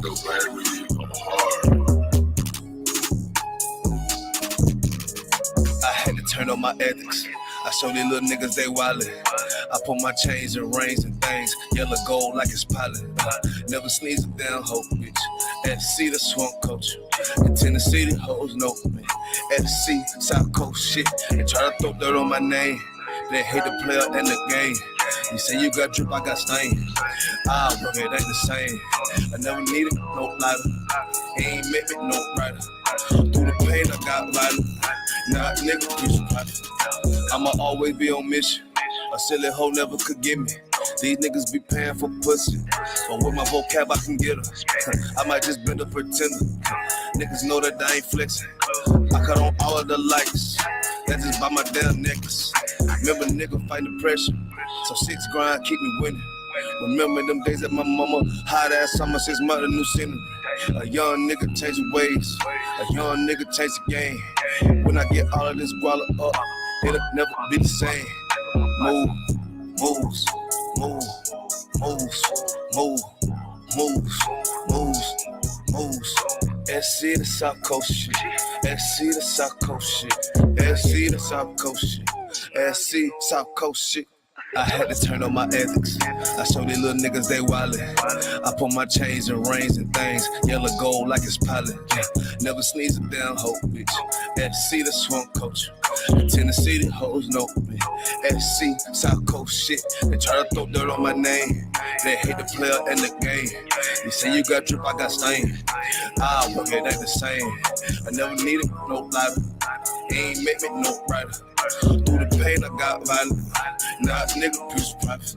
though, baby. I'm hard. I had to turn on my ethics. I show these little niggas they wildin'. I put my chains and rings and things, yellow gold like it's pilot. Never sneeze a damn hoe, bitch. FC the swamp coach. In Tennessee, the hoes know me. FC, South Coast shit. They try to throw dirt on my name. They hate the player and the game. You say you got drip, I got stain. Ah, bro, it ain't the same. I never needed no lighter. He ain't make me no writer. Through the pain, I got violent. Nah, nigga, you surprised. I'ma always be on mission. A silly hoe never could get me. These niggas be paying for pussy, but with my vocab I can get her. I might just been a pretender. Niggas know that I ain't flexing. I cut on all of the lights. That's just by my damn necklace. Remember nigga fight depression, so 6 grind keep me winning. Remember them days at my mama hot ass summer 6 months new scenery. A young nigga changing ways, a young nigga change the game. When I get all of this squalor up, it'll never be the same. Move, moves, move, moves, move, moves, moves, moves. SC the South Coast shit. SC the South Coast shit. SC the South Coast shit. SC South Coast shit. I had to turn on my ethics. I show these little niggas they wildin'. I put my chains and rings and things, yellow gold like it's pilot. Never sneeze a damn hoe, bitch. FC the swamp coach. In Tennessee, the hoes know me. FC South Coast shit. They try to throw dirt on my name. They hate the player and the game. You say you got drip, I got stain. Ah, bro, it ain't the same. I never needed no lighter. He ain't make me no writer. Through the pain, I got violent. Nah, nigga, preach profit.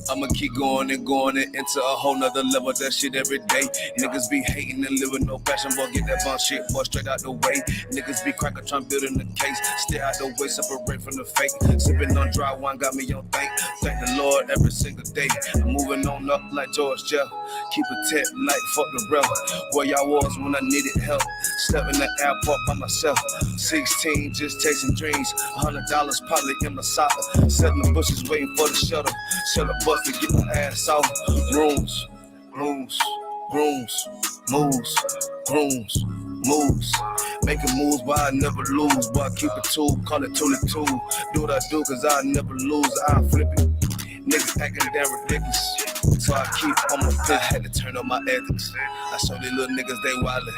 I'ma keep going and into a whole nother level. That shit every day. Niggas be hating and living no passion. Boy, get that bond shit, boy, straight out the way. Niggas be cracking, trying to build in the case. Stay out the way, separate from the fake. Sipping on dry wine, got me on thank the Lord every single day. I'm moving on up like George Jeff. Keep a tech like fuck the rep. Where y'all was when I needed help. Slept in the airport by myself. 16, just chasing dreams. $100 probably in my sock. Sitting in the bushes waiting for the shuttle. Shut up, bus to get my ass off. Rooms, moves, grooms, moves, grooms, moves. Making moves, but I never lose. Boy, I keep it tool, call it 22. Do what I do, cause I never lose. I flip it. Niggas acting damn ridiculous. So I keep on my pit. I had to turn on my ethics. I show these little niggas they wildin'.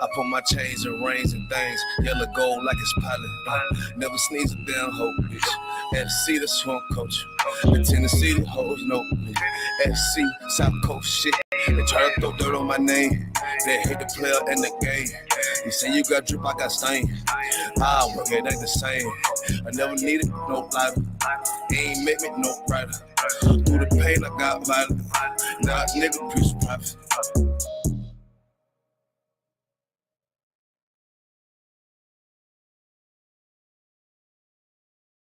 I put my chains and rings and things, yellow gold like it's pilot. Never sneeze a damn hoe, bitch. FC the swamp coach. In Tennessee, the hoes know me. FC South Coast shit. They try to throw dirt on my name. They hate the player and the game. You say you got drip, I got stain. Ah, bro, it ain't the same. I never needed no lighter. He ain't make me no writer. Through the pain, I got violent. Nah, nigga, preach profit.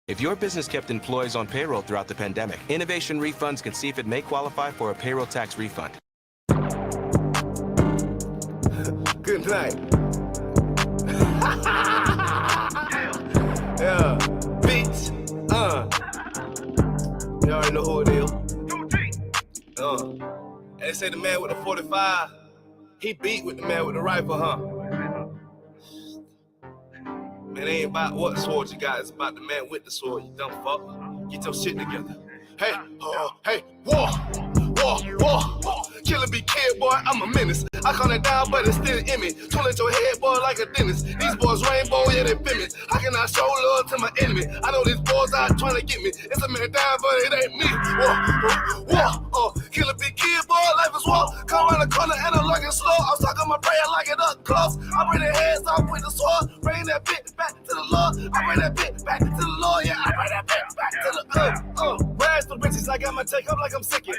If your business kept employees on payroll throughout the pandemic, Innovation Refunds can see if it may qualify for a payroll tax refund. Good night. Yeah, bitch. You already know who it is. They say the man with the 45, he beat with the man with the rifle, huh? Man, it ain't about what sword you got, it's about the man with the sword, you dumb fuck. Get your shit together. Hey, hey, war. Killer be kid, boy, I'm a menace. I call it down, but it's still in me. Toilet your head, boy, like a dentist. These boys rainbow, yeah, they feminine. How can I show love to my enemy? I know these boys out trying to get me. It's a man down, but it ain't me. War. Killer be kid, boy, life is war. Come around the corner and I'm looking slow. I'm sucking my prayer like it up close. I bring their heads off with the sword. Bring that bitch back to the Lord. I bring that bitch back to the Lord. Yeah, I bring that bitch back to the Rags for bitches, I got my take up like I'm sickin'.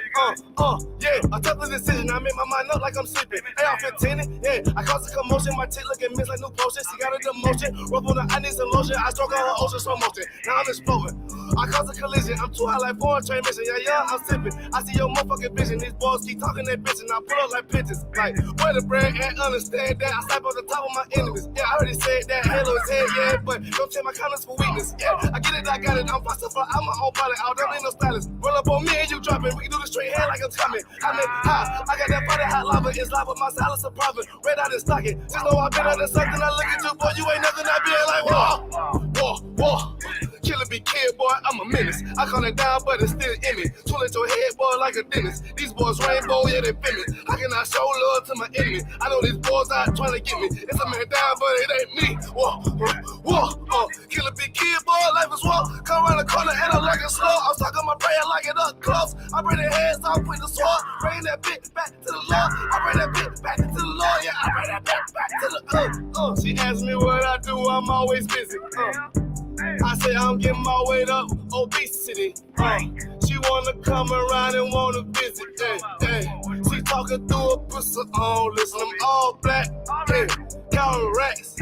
Yeah, I took the decision, I made my mind up like I'm sleeping. Hey, I'm 15, yeah, I caused a commotion. My tit looking miss like new potion. She got a demotion. Rub on her, I need some lotion. I stroke on her ocean slow motion. Now I'm exploding. I caused a collision. I'm too high like foreign train mission. Yeah, I'm sipping. I see your motherfucking vision. These boys keep talking that bitch and I pull up like bitches. Like, where the brand and understand that. I slap on the top of my enemies. Yeah, I already said that. Halo is head, yeah, but don't take my kindness for weakness. Yeah, I get it, I got it. I'm faster, I'm my own pilot. I'll never need no stylist. Roll up for me and you dropping. We can do the straight hand like I'm coming. I mean, hot. I got that funny hot lava. It's lava. My silence a profit. Red out and stocking. Just know I've been under something. I look at you, boy. You ain't nothing. I be like, whoa. Killer be kid, boy. I'm a menace. I call it down, but it's still in me. Tool at your head, boy, like a dentist. These boys rainbow, yeah, they famous. How can I show love to my enemy? I know these boys out trying to get me. It's a man down, but it ain't me. Whoa. Killer be kid, boy. Life is war. Come around the corner and I'm like a slow. I'm talking my prayer like it up close. I bring the heads off with the sword. Bring that bitch back to the Lord. I bring that bitch back to the Lord. Yeah, I bring that bitch back to the She asked me what I do. I'm always busy. I say I'm getting my weight up, obesity. She wanna come around and wanna visit. She talking through a pussy on, listen, I'm all black. Counting racks.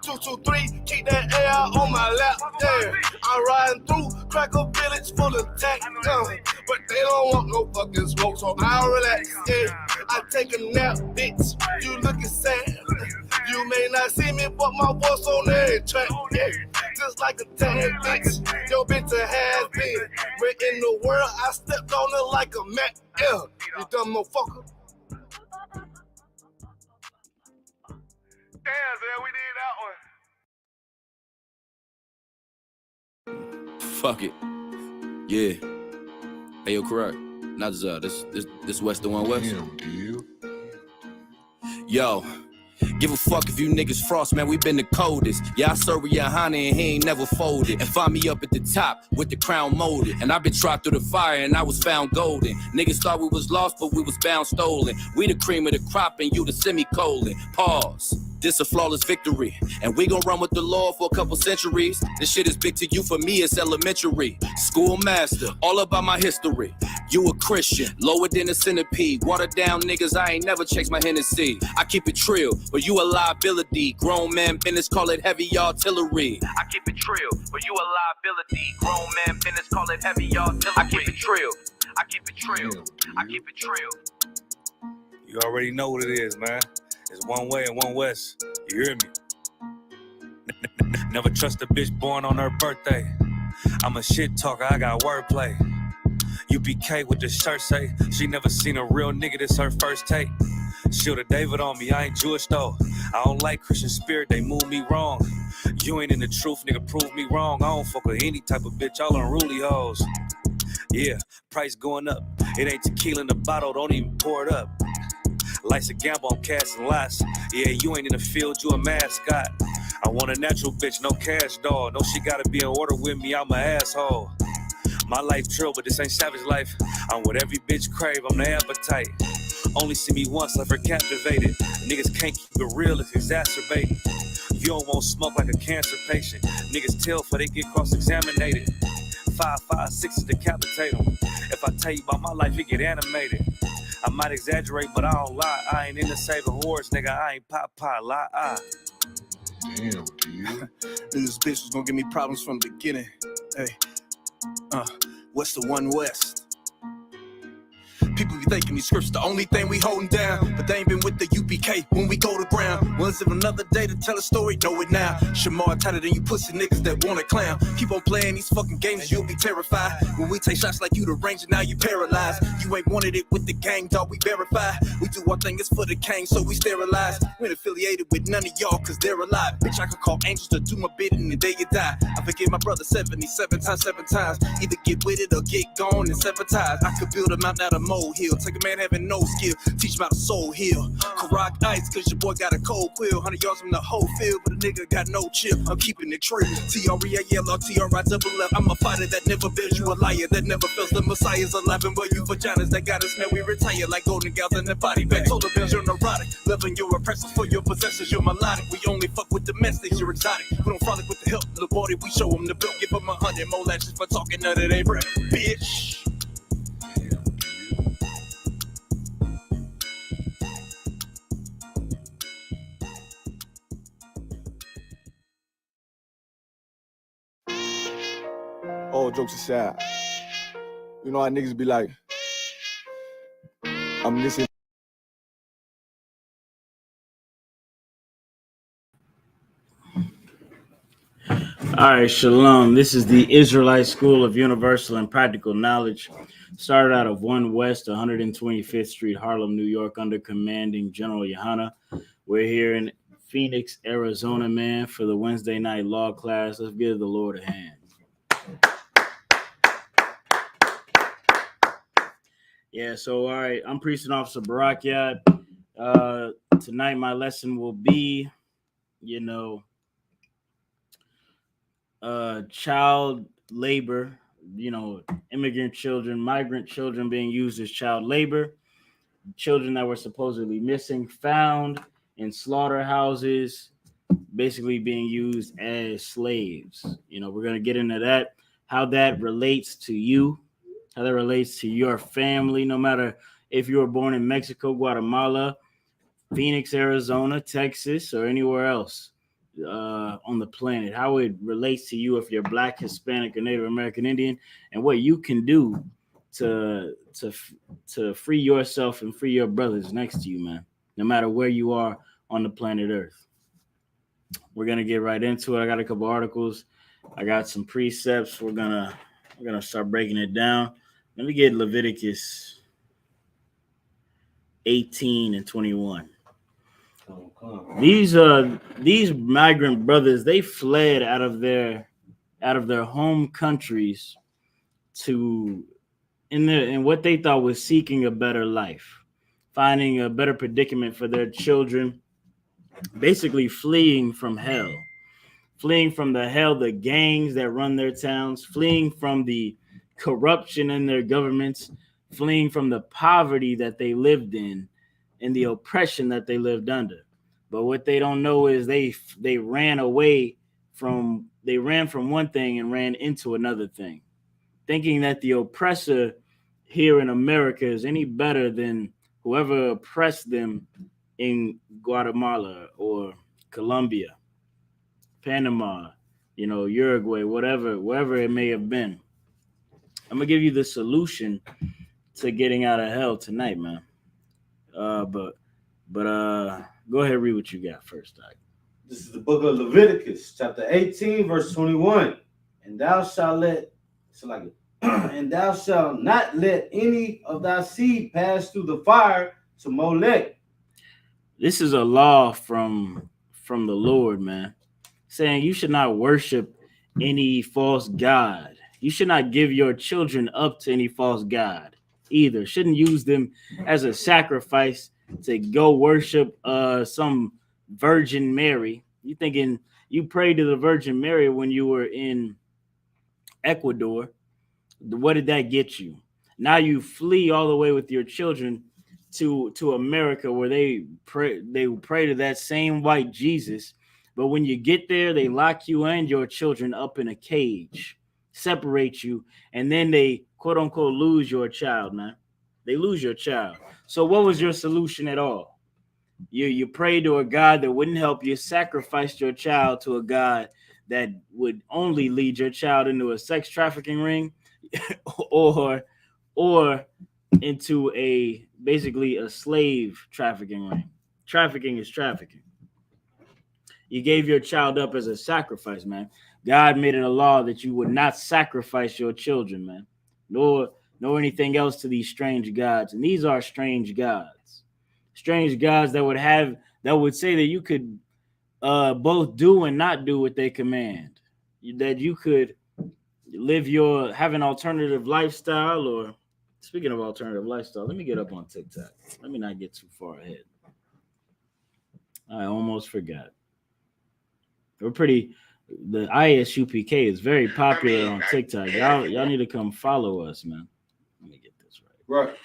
223, keep that air on my lap. I'm riding through Cracker Village full of tech. But they don't want no fucking smoke, so I'll relax. I take a nap, bitch. You looking sad. You may not see me, but my voice on every track. Just like a tag, bitch. Your bitch a has been. But in the world, I stepped on it like a Mac. You dumb motherfucker. Damn, man, we did that one. Fuck it. Yeah. Hey, yo, correct. Not this West the One West. Damn, dude. Yo. Give a fuck if you niggas frost, man, we been the coldest. Yeah, I serve with your honey and he ain't never folded. And find me up at the top with the crown molded. And I been tried through the fire and I was found golden. Niggas thought we was lost, but we was bound stolen. We the cream of the crop and you the semicolon. Pause. This a flawless victory. And we gon' run with the law for a couple centuries. This shit is big to you, for me it's elementary. Schoolmaster, all about my history. You a Christian, lower than a centipede. Watered down niggas, I ain't never chased my Hennessy. I keep it trill, but you a liability. Grown man business, call it heavy artillery. I keep it trill, but you a liability. Grown man business, call it heavy artillery. I keep it trill, I keep it trill, I keep it trill. You already know what it is, man. It's one way and one west. You hear me? Never trust a bitch born on her birthday. I'm a shit talker, I got wordplay. UPK with the shirt say, she never seen a real nigga, this her first take. Shield a David on me, I ain't Jewish though. I don't like Christian spirit, they move me wrong. You ain't in the truth, nigga, prove me wrong. I don't fuck with any type of bitch, all unruly hoes. Yeah, price going up. It ain't tequila in the bottle, don't even pour it up. Life's a gamble, I'm casting lots. Yeah, you ain't in the field, you a mascot. I want a natural bitch, no cash doll. No, she gotta be in order with me, I'm an asshole. My life drill, but this ain't savage life. I'm what every bitch crave, I'm the appetite. Only see me once, left her captivated. Niggas can't keep it real, it's exacerbating. You don't want smoke like a cancer patient. Niggas tell for they get cross-examinated. 5.56 to decapitate them. If I tell you about my life, it get animated. I might exaggerate, but I don't lie. I ain't into saving whores, nigga. I ain't pop, lie. Damn, dude. This bitch was gonna give me problems from the beginning. Hey, what's the One West? People be thinking these scripts the only thing we holding down, but they ain't been with the UPK when we go to ground. Was it another day to tell a story? Know it now. Shamar tighter than you pussy niggas that wanna clown. Keep on playing these fucking games, you'll be terrified. When we take shots like you the range and now you paralyzed. You ain't wanted it with the gang, dog, we verify. We do our thing, it's for the king, so we sterilized. We ain't affiliated with none of y'all, cause they're alive. Bitch, I could call angels to do my bidding the day you die. I forgive my brother 77 times, 7 times. Either get with it or get gone and sever ties. I could build a mountain out of molehill. Take a man having no skill, teach him how to soul heal. Karak ice, cause your boy got a cold quill. 100 yards from the whole field, but a nigga got no chip. I'm keeping it true. TREAL, TRI double F. I'm a fighter that never bears, you a liar that never fails. The Messiah's alive, and but you vaginas that got us, man, we retire like golden gals in the body bag. Told the bills you're neurotic, loving your oppressors for your possessors, you're melodic. We only fuck with domestics, you're exotic. We don't frolic with the help of the body, we show them the bill. Give them 100 more lashes for talking none of they breath, bitch. All jokes aside, you know how niggas be like, I'm listening. All right, shalom. This is the Israelite School of Universal and Practical Knowledge. Started out of 1 West 125th Street, Harlem, New York, under commanding General Yohana. We're here in Phoenix, Arizona, man, for the Wednesday night law class. Let's give the Lord a hand. Yeah, so, all right, I'm Priest Officer Barakyat. Tonight, my lesson will be, child labor, immigrant children, migrant children being used as child labor, children that were supposedly missing, found in slaughterhouses, basically being used as slaves. We're going to get into that, how that relates to you, how that relates to your family, no matter if you were born in Mexico, Guatemala, Phoenix, Arizona, Texas, or anywhere else on the planet, how it relates to you if you're Black, Hispanic, or Native American Indian, and what you can do to free yourself and free your brothers next to you, man, no matter where you are on the planet Earth. We're gonna get right into it. I got a couple articles. I got some precepts. We're gonna start breaking it down. Let me get Leviticus 18 and 21. These migrant brothers, they fled out of their home countries to in what they thought was seeking a better life, finding a better predicament for their children, basically fleeing from hell, fleeing from the gangs that run their towns, fleeing from the corruption in their governments, fleeing from the poverty that they lived in and the oppression that they lived under. But what they don't know is they ran from one thing and ran into another thing, thinking that the oppressor here in America is any better than whoever oppressed them in Guatemala or Colombia, Panama, Uruguay, wherever it may have been. I'm gonna give you the solution to getting out of hell tonight, man. But go ahead and read what you got first, Doc. This is the book of Leviticus, chapter 18, verse 21. And thou shalt and thou shalt not let any of thy seed pass through the fire to Molech. This is a law from the Lord, man, saying you should not worship any false god. You should not give your children up to any false god either. Shouldn't use them as a sacrifice to go worship some Virgin Mary. You thinking you prayed to the Virgin Mary when you were in Ecuador? What did that get you? Now you flee all the way with your children to America, where they pray to that same white Jesus. But when you get there, they lock you and your children up in a cage, separate you, and then they quote unquote lose your child, man. They lose your child. So what was your solution at all? You prayed to a God that wouldn't help you, sacrificed your child to a God that would only lead your child into a sex trafficking ring or into basically a slave trafficking ring. Trafficking is trafficking. You gave your child up as a sacrifice, man. God made it a law that you would not sacrifice your children, man, nor anything else to these strange gods. And these are strange gods that would say that you could both do and not do what they command, that you could have an alternative lifestyle. Or speaking of alternative lifestyle, let me get up on TikTok. Let me not get too far ahead. I almost forgot. The ISUPK is very popular on TikTok. Y'all need to come follow us, man. Let me get this right. Right.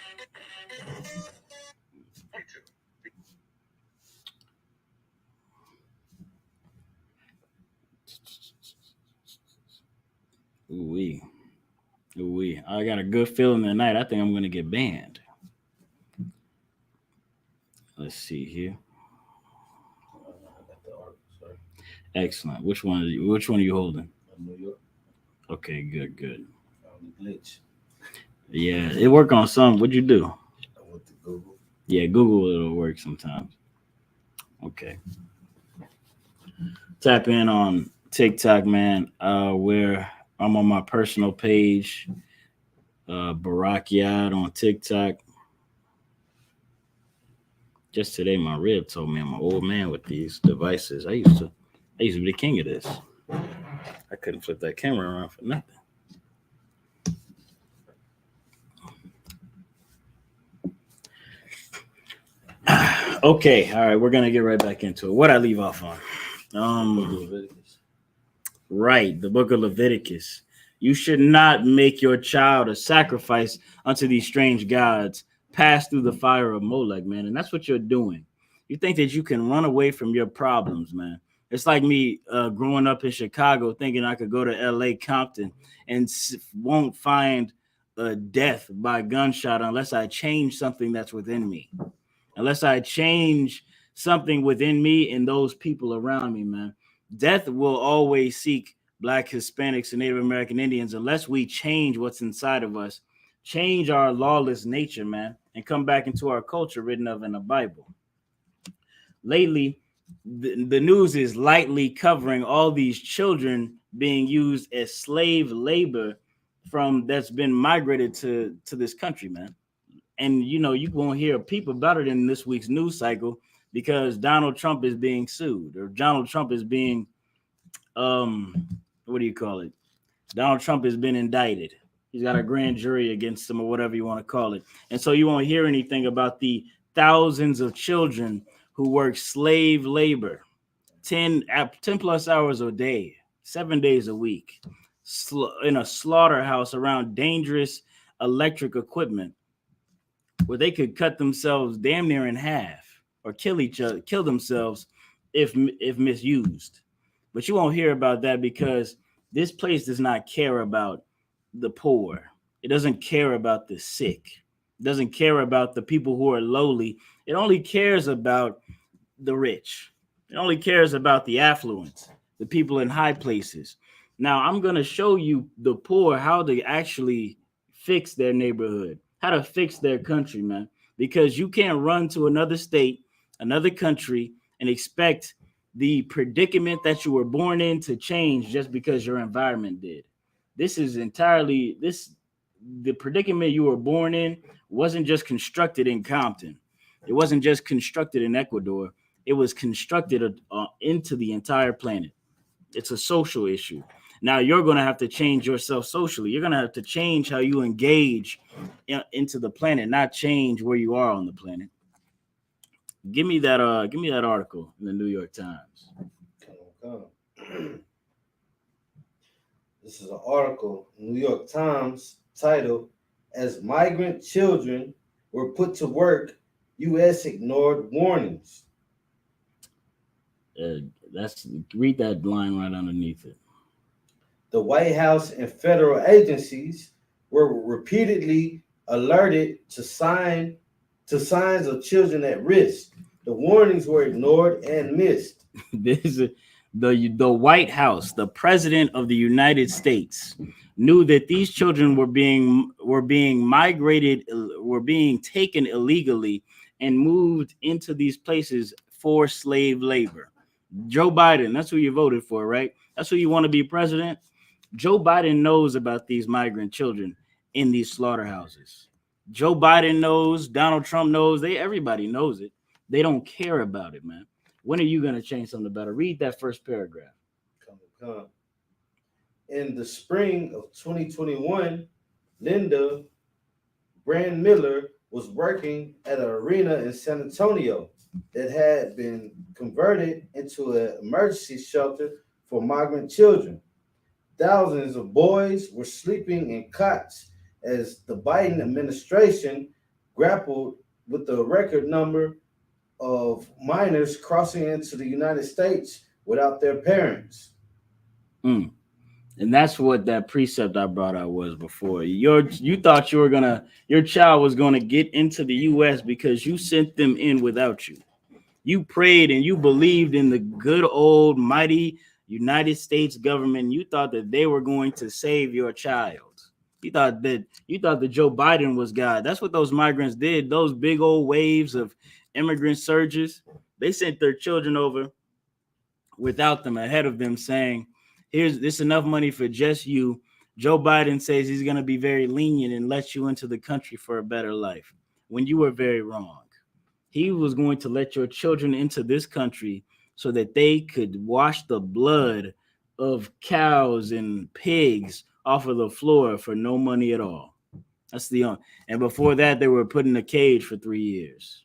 Ooh-wee. I got a good feeling tonight. I think I'm gonna get banned. Let's see here. Excellent. Which one are you holding? New York. Okay, good. Glitch. Yeah, it worked on some. What'd you do? I went to Google. Yeah, Google, it'll work sometimes. Okay. Tap in on TikTok, man. Where I'm on my personal page, Barack Yard on TikTok. Just today, my rib told me I'm an old man with these devices. I used to be the king of this. I couldn't flip that camera around for nothing. Okay, all right, we're gonna get right back into it. What I leave off on? Right, the book of Leviticus. You should not make your child a sacrifice unto these strange gods, pass through the fire of Molech, man. And that's what you're doing. You think that you can run away from your problems, man. It's like me growing up in Chicago thinking I could go to LA Compton and won't find a death by gunshot unless I change something that's within me. Unless I change something within me and those people around me, man. Death will always seek Black, Hispanics, and Native American Indians unless we change what's inside of us, change our lawless nature, man, and come back into our culture written of in the Bible. Lately, the news is lightly covering all these children being used as slave labor that's been migrated to this country, man. And you know, you won't hear a peep about it in this week's news cycle because Donald Trump is being sued, or Donald Trump is being what do you call it? Donald Trump has been indicted. He's got a grand jury against him, or whatever you want to call it. And so you won't hear anything about the thousands of children who work slave labor, 10 plus hours a day, 7 days a week, in a slaughterhouse around dangerous electric equipment, where they could cut themselves damn near in half or kill themselves if misused. But you won't hear about that because this place does not care about the poor. It doesn't care about the sick. It doesn't care about the people who are lowly. It only cares about the rich. It only cares about the affluent, the people in high places. Now, I'm going to show you the poor how to actually fix their neighborhood, how to fix their country, man, because you can't run to another state, another country, and expect the predicament that you were born in to change just because your environment did. This is entirely the predicament you were born in wasn't just constructed in Compton. It wasn't just constructed in Ecuador. It was constructed into the entire planet. It's a social issue. Now you're going to have to change yourself socially. You're going to have to change how you engage into the planet, not change where you are on the planet. Give me that article in the New York Times. This is an article in New York Times titled, "As Migrant Children Were Put to Work, U.S. Ignored Warnings." Read that line right underneath it. The White House and federal agencies were repeatedly alerted to signs of children at risk. The warnings were ignored and missed. This is the White House, the President of the United States, knew that these children were being migrated, were being taken illegally and moved into these places for slave labor. Joe Biden, that's who you voted for, right? That's who you want to be president. Joe Biden knows about these migrant children in these slaughterhouses. Joe Biden knows, Donald Trump knows, everybody knows it. They don't care about it, man. When are you going to change something about it? Read that first paragraph. Come. In the spring of 2021, Linda Brand Miller was working at an arena in San Antonio that had been converted into an emergency shelter for migrant children. Thousands of boys were sleeping in cots as the Biden administration grappled with the record number of minors crossing into the United States without their parents. And that's what that precept I brought out was before. You thought your child was gonna get into the U.S. because you sent them in without you. You prayed and you believed in the good old mighty United States government. You thought that they were going to save your child. You thought that Joe Biden was God. That's what those migrants did. Those big old waves of immigrant surges, they sent their children over without them, ahead of them, saying, here's this enough money for just you. Joe Biden says he's going to be very lenient and let you into the country for a better life, when you were very wrong. He was going to let your children into this country so that they could wash the blood of cows and pigs off of the floor for no money at all. That's the only. And before that, they were put in a cage for 3 years.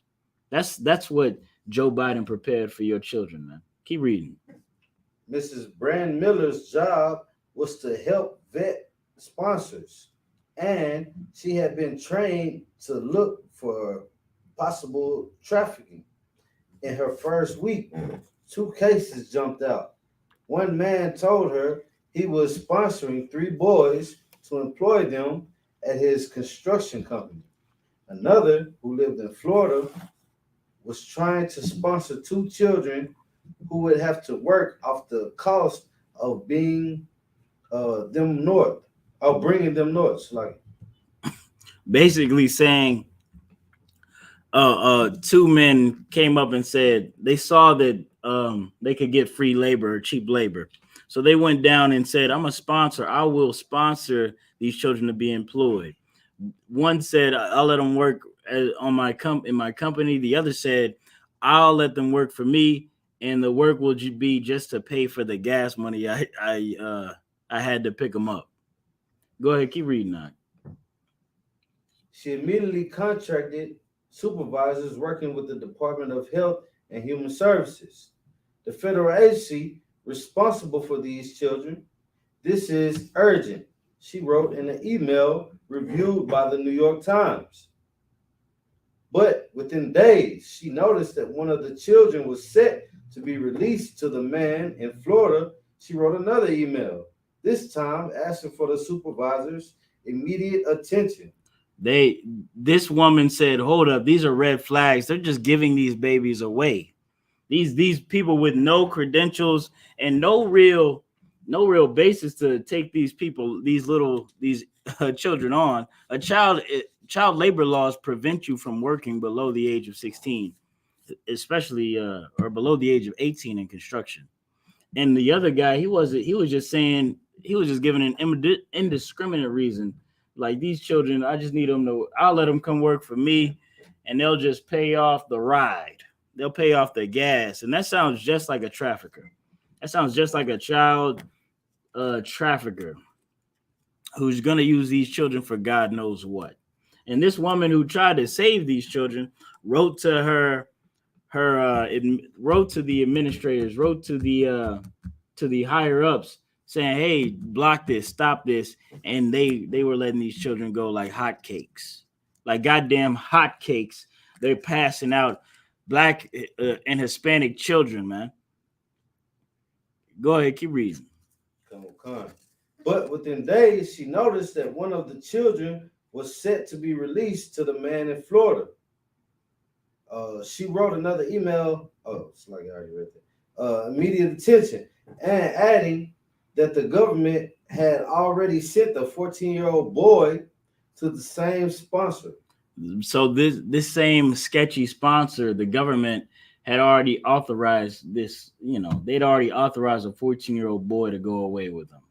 That's what Joe Biden prepared for your children, man. Keep reading. Mrs. Brand Miller's job was to help vet sponsors, and she had been trained to look for possible trafficking. In her first week, 2 cases jumped out. One man told her he was sponsoring 3 boys to employ them at his construction company. Another, who lived in Florida, was trying to sponsor 2 children who would have to work off the cost of being them north, of bringing them north. So like Basically saying, 2 men came up and said they saw that they could get free labor or cheap labor. So they went down and said, I'm a sponsor. I will sponsor these children to be employed. One said, I'll let them work in my company. The other said, I'll let them work for me, and the work will be just to pay for the gas money I had to pick them up. Go ahead, keep reading that. she immediately contracted supervisors working with the Department of Health and Human Services, the federal agency responsible for these children. This is urgent, she wrote in an email reviewed by the New York Times. But within days, she noticed that one of the children was set to be released to the man in Florida. She wrote another email, this time asking for the supervisor's immediate attention. This woman said, hold up, these are red flags. They're just giving these babies away. These people with no credentials and no real basis to take these children on. Child labor laws prevent you from working below the age of 16, especially or below the age of 18 in construction. And the other guy, he was just giving an indiscriminate reason. Like, these children, I just need them I'll let them come work for me, and they'll just pay off the ride. They'll pay off the gas. And that sounds just like a trafficker. That sounds just like a child trafficker who's going to use these children for God knows what. And this woman who tried to save these children wrote to wrote to the administrators, wrote to the higher ups, saying, hey, block this, stop this. And they were letting these children go like hotcakes, like goddamn hotcakes. They're passing out Black and Hispanic children, man. Go ahead, keep reading. Come on. But within days, she noticed that one of the children was set to be released to the man in Florida. She wrote another email. Oh, it's like I already read that. Immediate attention, and adding that the government had already sent the 14-year-old boy to the same sponsor. So this same sketchy sponsor, the government had already authorized this. They'd already authorized a 14-year-old boy to go away with them.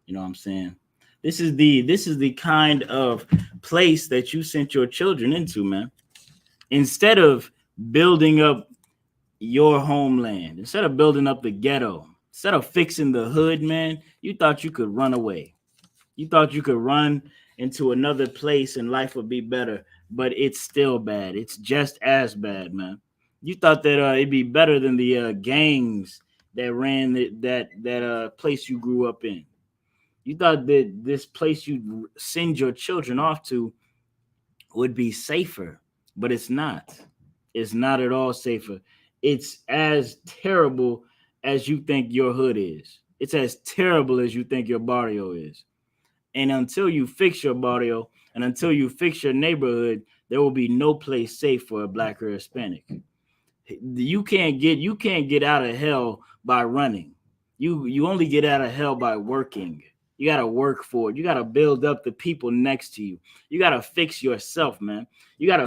You know what I'm saying? This is the kind of place that you sent your children into, man. Instead of building up your homeland, instead of building up the ghetto, instead of fixing the hood, man, you thought you could run away. You thought you could run into another place and life would be better, but it's still bad. It's just as bad, man. You thought that it'd be better than the gangs that ran that place you grew up in. You thought that this place you'd send your children off to would be safer, but it's not. It's not at all safer. It's as terrible as you think your hood is. It's as terrible as you think your barrio is. And until you fix your barrio and until you fix your neighborhood, there will be no place safe for a Black or Hispanic. You can't get out of hell by running. You only get out of hell by working. You got to work for it. You got to build up the people next to you. You got to fix yourself, man. You got to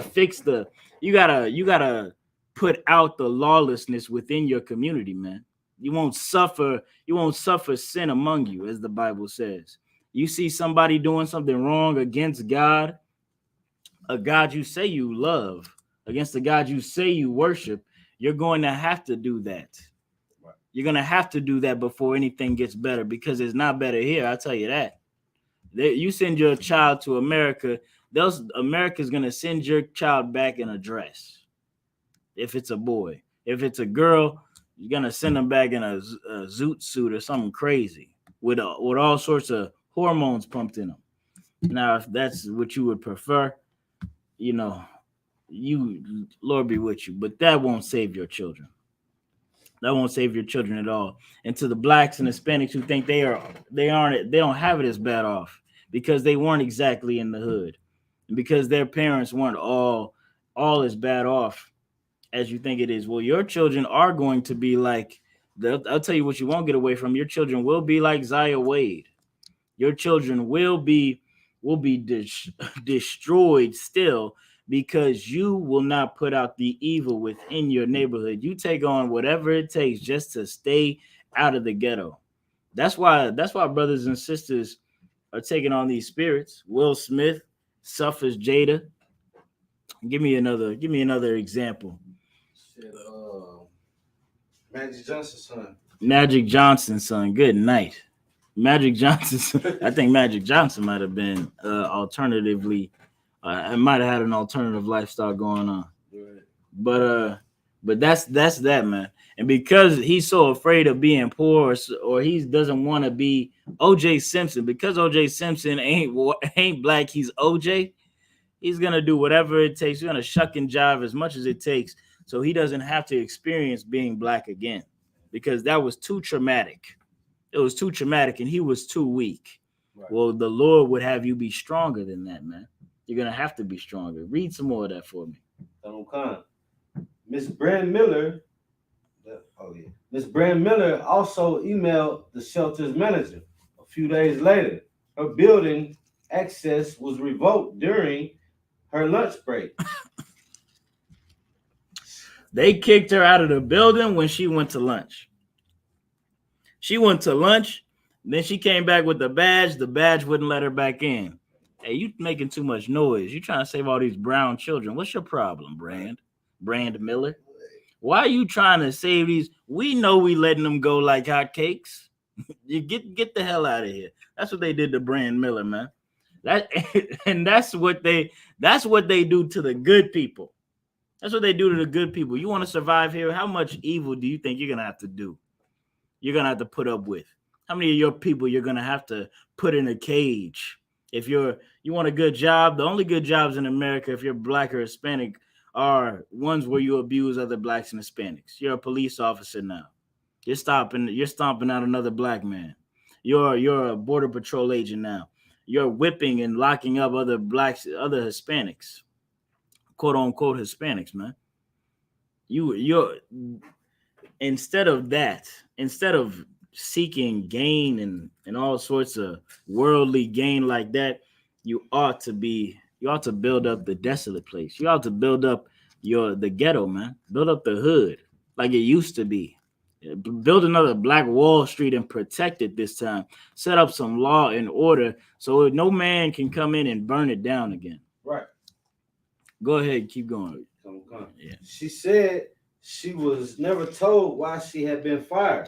put out the lawlessness within your community, man. suffer sin among you, as the Bible says. You see somebody doing something wrong against God, a God you say you love, against the God you say you worship, you're going to have to do that. You're going to have to do that before anything gets better, because it's not better here. I'll tell you that. You send your child to America, America's going to send your child back in a dress. If it's a boy, if it's a girl, you're going to send them back in a zoot suit or something crazy with all sorts of hormones pumped in them. Now, if that's what you would prefer, you know, you, Lord be with you, but that won't save your children. That won't save your children at all. And to the blacks and Hispanics who think they don't have it as bad off, because they weren't exactly in the hood, and because their parents weren't all as bad off as you think it is. Well, your children are going to be like, I'll tell you what you won't get away from. Your children will be like Zaya Wade. Your children will be destroyed still, because you will not put out the evil within your neighborhood. You take on whatever it takes just to stay out of the ghetto. That's why brothers and sisters are taking on these spirits. Will Smith suffers Jada. Give me another example. Magic Johnson's son. Magic Johnson's son. Good night. Magic Johnson. I think Magic Johnson might have been alternatively. I might have had an alternative lifestyle going on. Right. But that's that, man. And because he's so afraid of being poor, or he doesn't want to be O.J. Simpson, because O.J. Simpson ain't black, he's O.J. He's gonna do whatever it takes. He's gonna shuck and jive as much as it takes, so he doesn't have to experience being black again, because that was too traumatic. It was too traumatic, and he was too weak. Right. Well, the Lord would have you be stronger than that, man. You're gonna have to be stronger. Read some more of that for me. Miss Brand Miller. Miss Brand Miller also emailed the shelter's manager a few days later. Her building access was revoked during her lunch break. They kicked her out of the building when she went to lunch. She went to lunch, then she came back with the badge. The badge wouldn't let her back in. Hey, you making too much noise. You trying to save all these brown children. What's your problem, Brand Miller? Why are you trying to save these? We know we letting them go like hotcakes. You get the hell out of here. That's what they did to Brand Miller, man. That's what they do to the good people. That's what they do to the good people. You want to survive here? How much evil do you think you're gonna have to do? You're gonna have to put up with? How many of your people you're gonna have to put in a cage? If you want a good job, the only good jobs in America, if you're black or Hispanic, are ones where you abuse other blacks and Hispanics. You're a police officer now. You're stomping out another black man. You're a border patrol agent now. You're whipping and locking up other blacks, other Hispanics, quote unquote Hispanics, man. You're instead of seeking gain and all sorts of worldly gain like that, you ought to build up the desolate place. You ought to build up the ghetto, man. Build up the hood like it used to be. Build another Black Wall Street and protect it this time. Set up some law and order so no man can come in and burn it down again. Right. Go ahead, keep going. Yeah. She said she was never told why she had been fired.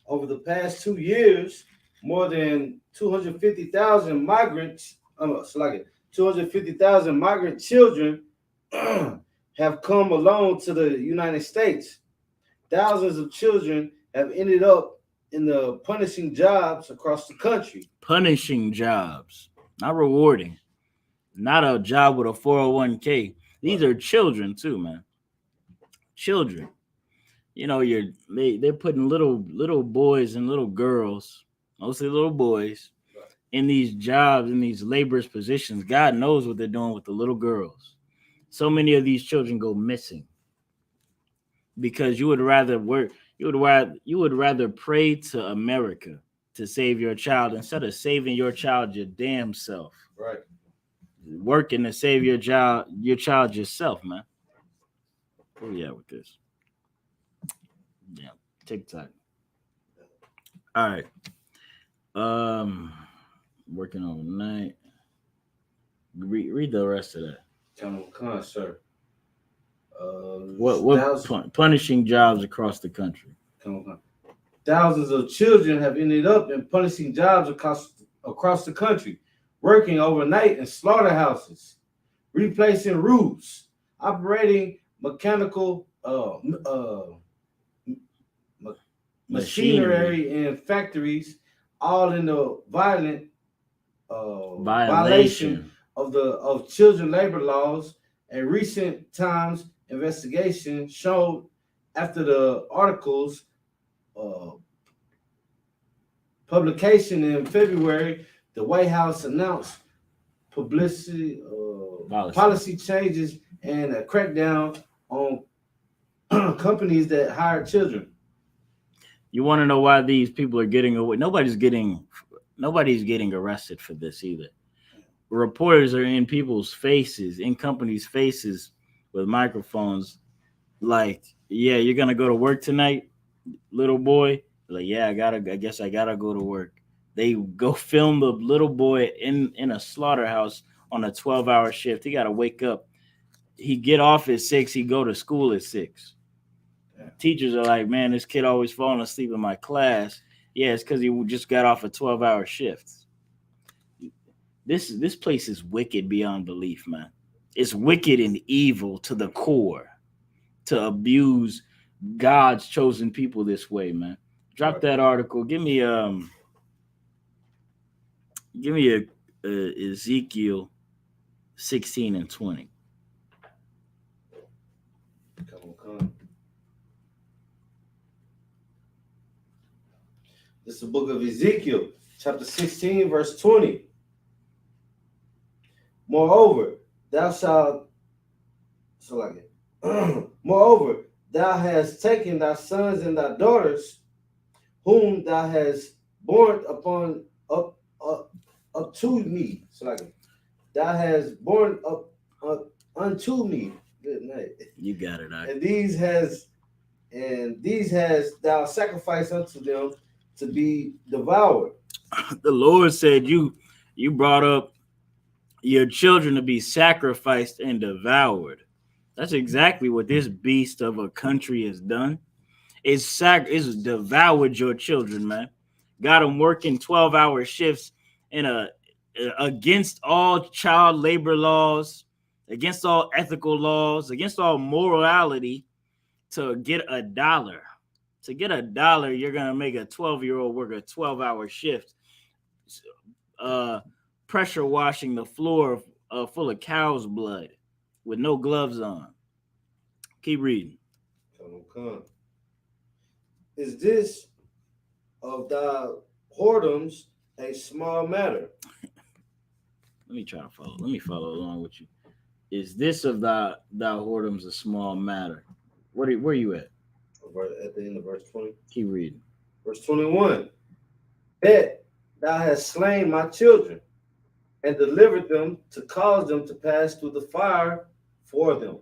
Over the past 2 years, more than 250,000 migrants, 250,000 migrant children have come along to the United States. Thousands of children have ended up in the punishing jobs across the country. Punishing jobs, not rewarding. Not a job with a 401k. These are children too, man. Children. You know, they're putting little boys and little girls, mostly little boys, in these jobs, in these laborious positions. God knows what they're doing with the little girls. So many of these children go missing because you would rather pray to America to save your child instead of saving your child your damn self. Right. Working to save your child yourself, man. Where we at with this? Yeah. TikTok. All right. Working overnight. Read the rest of that. Come on, sir. What punishing jobs across the country? Come on. Thousands of children have ended up in punishing jobs across the country, working overnight in slaughterhouses, replacing roofs, operating mechanical machinery in factories, all in the violent violation of children labor laws. A recent Times investigation showed after the articles publication in February, the White House announced publicity policy changes and a crackdown on companies that hire children. You want to know why these people are getting away? Nobody's getting arrested for this either. Reporters are in people's faces, in companies' faces with microphones. Like, yeah, you're gonna go to work tonight, little boy. Like, yeah, I guess I gotta go to work. They go film the little boy in a slaughterhouse on a 12-hour shift. He gotta wake up. He get off at 6. He go to school at 6. Yeah. Teachers are like, man, this kid always falling asleep in my class. Yeah, it's because he just got off a 12-hour shift. This place is wicked beyond belief, man. It's wicked and evil to the core to abuse God's chosen people this way, man. Drop that article. Give me a Ezekiel 16 and 20. Come. This is the book of Ezekiel, chapter 16, verse 20. Moreover, thou hast taken thy sons and thy daughters, whom thou hast born up to me. Thou hast born up unto me. Good night. You got it. And these has thou sacrificed unto them to be devoured. The Lord said you brought up your children to be sacrificed and devoured. That's exactly what this beast of a country has done. It's devoured your children, man. Got them working 12-hour shifts against all child labor laws, against all ethical laws, against all morality to get $1. To get $1, you're going to make a 12-year-old work a 12-hour shift. Pressure washing the floor full of cow's blood with no gloves on. Keep reading. Come. Is this of thy whoredoms a small matter? Let me follow along with you. Is this of thy whoredoms a small matter? Where are you at? At the end of verse 20. Keep reading. Verse 21. Bet thou hast slain my children and delivered them to cause them to pass through the fire for them.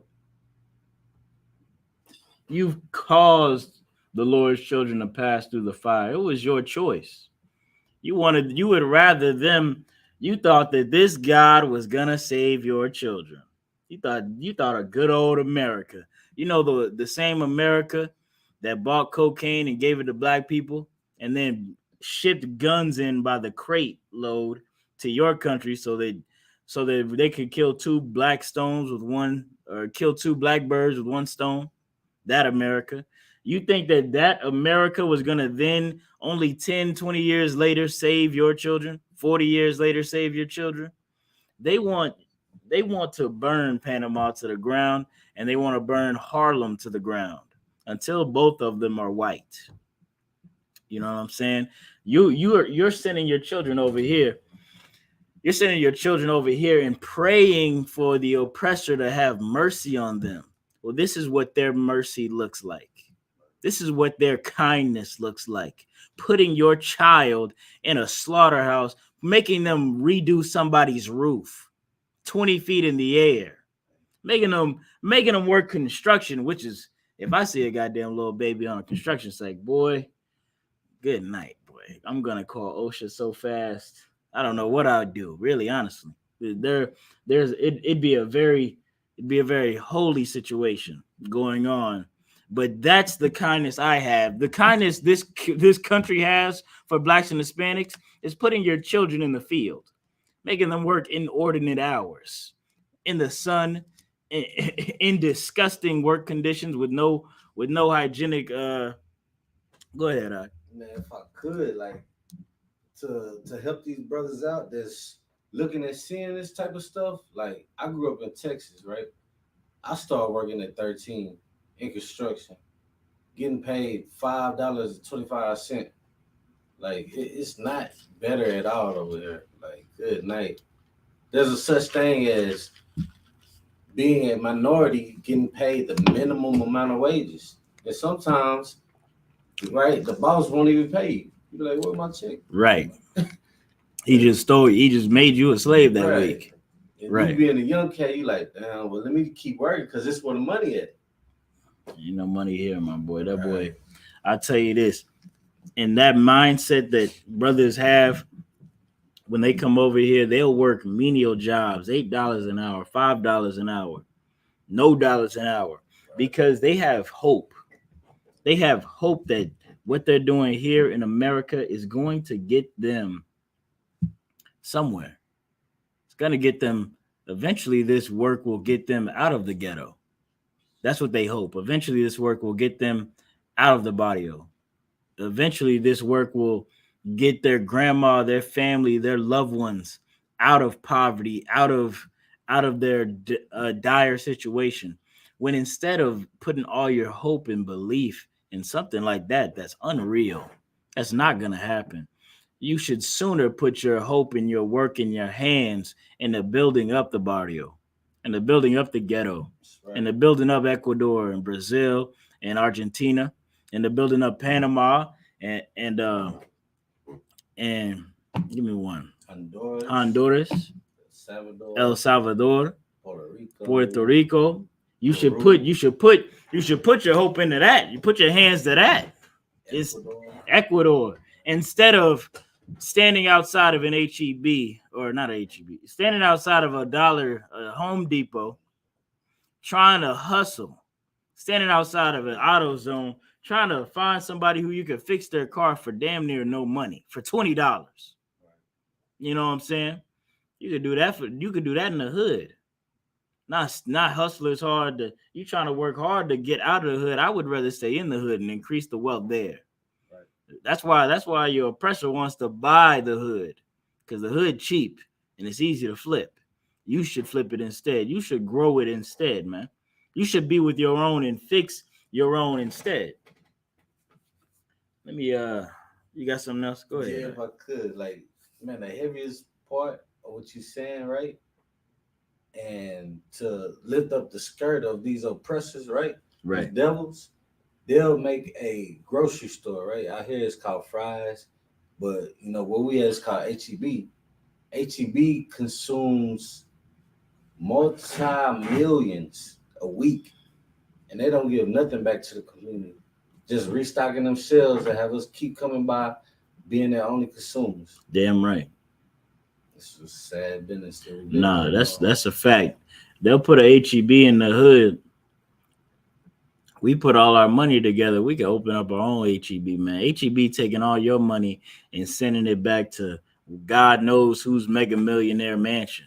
You've caused the Lord's children to pass through the fire. It was your choice. You would rather them. You thought that this God was gonna save your children. You thought a good old America. You know the same America that bought cocaine and gave it to black people and then shipped guns in by the crate load to your country so that they could kill 2 black stones with one, or kill 2 black birds with one stone. That America. You think that America was going to then only 10, 20 years later save your children? 40 years later save your children? They want to burn Panama to the ground, and they want to burn Harlem to the ground until both of them are white. You know what I'm saying? You're sending your children over here. You're sending your children over here and praying for the oppressor to have mercy on them. Well, this is what their mercy looks like. This is what their kindness looks like. Putting your child in a slaughterhouse, making them redo somebody's roof 20 feet in the air, making them work construction, which is If I see a goddamn little baby on a construction site, boy, good night, boy. I'm gonna call OSHA so fast. I don't know what I'd do, really, honestly. It'd be a very holy situation going on. But that's the kindness I have. The kindness this country has for blacks and Hispanics is putting your children in the field, making them work inordinate hours in the sun, in disgusting work conditions with no hygienic. Go ahead, man. If I could, like, to help these brothers out that's looking at seeing this type of stuff. Like, I grew up in Texas, right? I started working at 13 in construction, getting paid $5.25. Like, it's not better at all over there. Like, good night. There's a such thing as being a minority getting paid the minimum amount of wages. And sometimes, right, the boss won't even pay you. You be like, where's my check? Right. He just made you a slave that Right. week. And Right. you being a young cat, you like, damn, well, let me keep working because this where the money at. Ain't no money here, my boy. That Right. boy, I tell you this, and that mindset that brothers have when they come over here, they'll work menial jobs, $8 an hour, $5 an hour, no dollars an hour, because they have hope. They have hope that what they're doing here in America is going to get them somewhere. It's going to get them. Eventually, this work will get them out of the ghetto. That's what they hope. Eventually, this work will get them out of the barrio. Eventually, this work will get their grandma, their family, their loved ones out of poverty, out of their dire situation. When instead of putting all your hope and belief in something like that, that's unreal. That's not going to happen. You should sooner put your hope and your work in your hands in the building up the barrio, and the building up the ghetto, Right. and the building up Ecuador and Brazil and Argentina, and the building up Panama and give me one. Honduras, El Salvador, Puerto Rico. You should put your hope into that. You put your hands to that. It's Ecuador. Instead of standing outside of an HEB, or not HEB, standing outside of a Home Depot, trying to hustle, standing outside of an AutoZone, trying to find somebody who you could fix their car for damn near no money, for $20. You know what I'm saying? You could do that in the hood. Not hustlers hard. You trying to work hard to get out of the hood. I would rather stay in the hood and increase the wealth there. That's why your oppressor wants to buy the hood, because the hood cheap and it's easy to flip. You should flip it instead. You should grow it instead, man. You should be with your own and fix your own instead. Let me you got something else? Go ahead. Yeah, if I could, like, man, the heaviest part of what you're saying, right? And to lift up the skirt of these oppressors, right? Right. These devils, they'll make a grocery store, right? Out here it's called Fry's, but you know what we at is called HEB. HEB consumes multi-millions a week, and they don't give nothing back to the community. Just restocking them shelves and have us keep coming by, being their only consumers. Damn right. This is sad business. Nah, that's a fact. They'll put a HEB in the hood. We put all our money together. We can open up our own HEB, man. HEB taking all your money and sending it back to God knows whose mega millionaire mansion.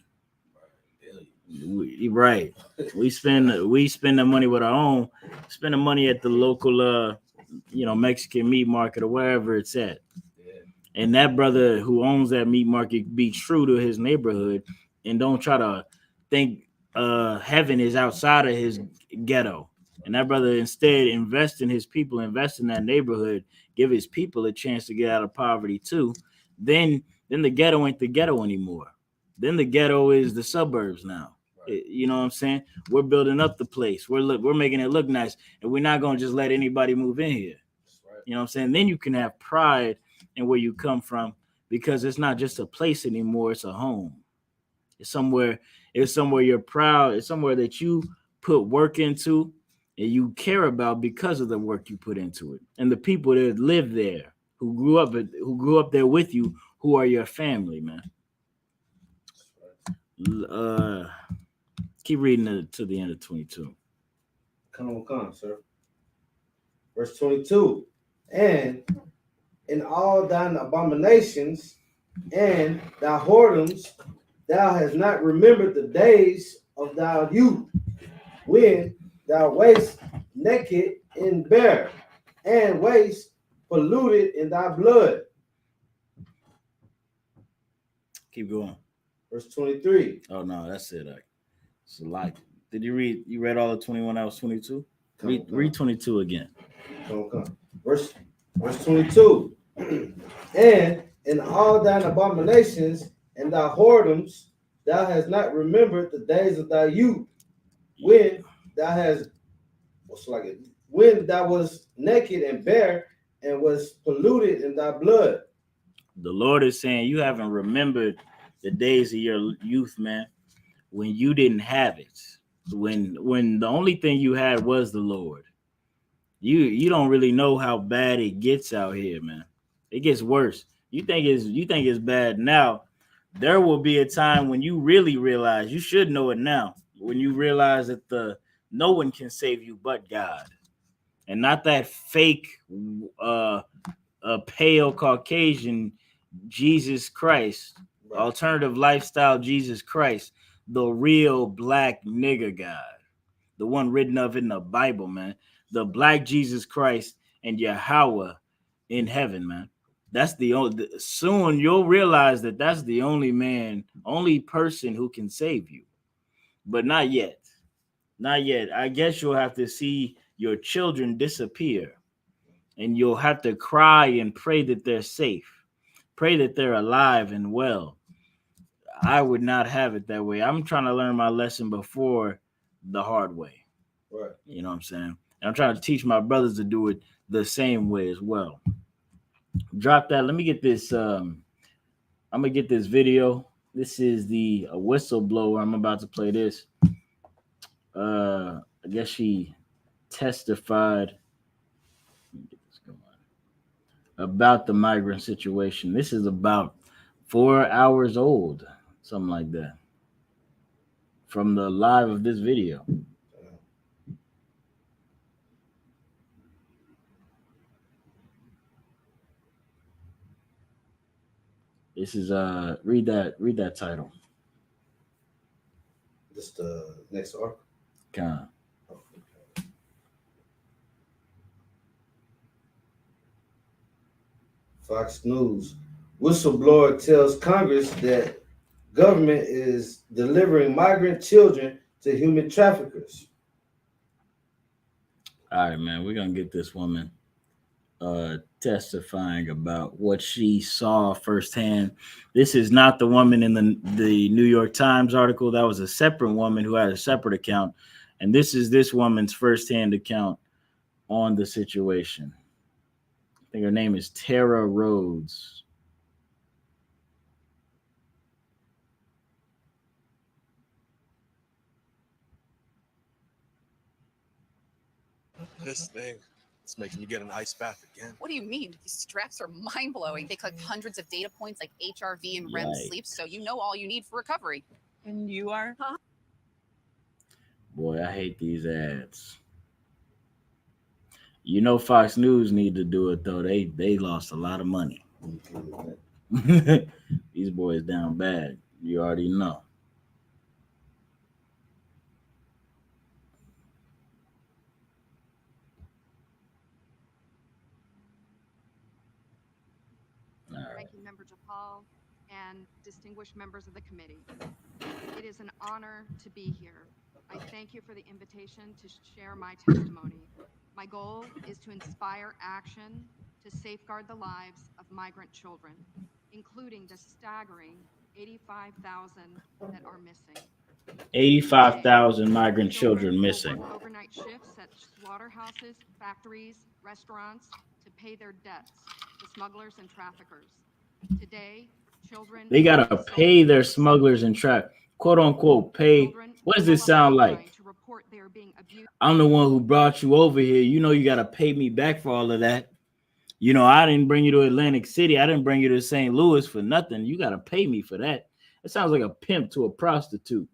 Right. We spend the money with our own. Spend the money at the local, Mexican meat market or wherever it's at. And that brother who owns that meat market be true to his neighborhood and don't try to think heaven is outside of his ghetto. And that brother instead invest in his people, invest in that neighborhood, give his people a chance to get out of poverty too. Then the ghetto ain't the ghetto anymore. Then the ghetto is the suburbs now. Right. You know what I'm saying? We're building up the place. We're making it look nice, and we're not gonna just let anybody move in here. Right. You know what I'm saying? Then you can have pride in where you come from, because it's not just a place anymore. It's a home. It's somewhere you're proud. It's somewhere that you put work into. and you care about because of the work you put into it, and the people that live there who grew up there with you, who are your family, man. Keep reading it to the end of 22. Come on, sir. Verse 22. And in all thine abominations and thy whoredoms, thou hast not remembered the days of thy youth, when thou wast naked and bare, and wast polluted in thy blood. Keep going. Verse 23. Oh no, that's it. It's a lot. Did you read? You read all of 21? That was 22. Read 22 again. Come. Verse 22. And in all thine abominations and thy whoredoms, thou hast not remembered the days of thy youth, when thou was naked and bare, and was polluted in thy blood. The Lord is saying you haven't remembered the days of your youth, man, when you didn't have it, when the only thing you had was the Lord. You don't really know how bad it gets out here, man. It gets worse. You think it's bad now. There will be a time when you really realize, you should know it now, when you realize that no one can save you but God, and not that fake pale Caucasian Jesus Christ, alternative lifestyle Jesus Christ, the real black nigga God, the one written of in the Bible, man, the black Jesus Christ and Yahweh in heaven, man. That's the only. Soon you'll realize that that's the only person who can save you, but not yet. Not yet. I guess you'll have to see your children disappear, and you'll have to cry and pray that they're safe. Pray that they're alive and well. I would not have it that way. I'm trying to learn my lesson before the hard way. Right. You know what I'm saying? And I'm trying to teach my brothers to do it the same way as well. Drop that. Let me get this. I'm going to get this video. This is the whistleblower. I'm about to play this. I guess she testified about the migrant situation. This is about 4 hours old, something like that, from the live of this video. This is read that title. This the next article. Kind. Fox News. Whistleblower tells Congress that government is delivering migrant children to human traffickers. All right, man. We're gonna get this woman testifying about what she saw firsthand. This is not the woman in the New York Times article. That was a separate woman who had a separate account. And this is this woman's firsthand account on the situation. I think her name is Tara Rhodes. This thing, it's making me get an ice bath again. What do you mean? These straps are mind-blowing. They collect hundreds of data points like HRV and REM sleep, so you know all you need for recovery. And you are? Huh? Boy, I hate these ads. You know Fox News need to do it, though. They lost a lot of money. These boys down bad. You already know. Ranking Member Japal and distinguished members of the committee. It is an honor to be here. I thank you for the invitation to share my testimony. My goal is to inspire action to safeguard the lives of migrant children, including the staggering 85,000 that are missing. 85,000 migrant children missing. Overnight shifts at slaughterhouses, factories, restaurants to pay their debts to smugglers and traffickers. Today, children... They got to pay their smugglers and quote unquote pay. What does this sound like? To report they are being abused. I'm the one who brought you over here. You know you got to pay me back for all of that. You know, I didn't bring you to Atlantic City. I didn't bring you to St. Louis for nothing. You got to pay me for that. It sounds like a pimp to a prostitute.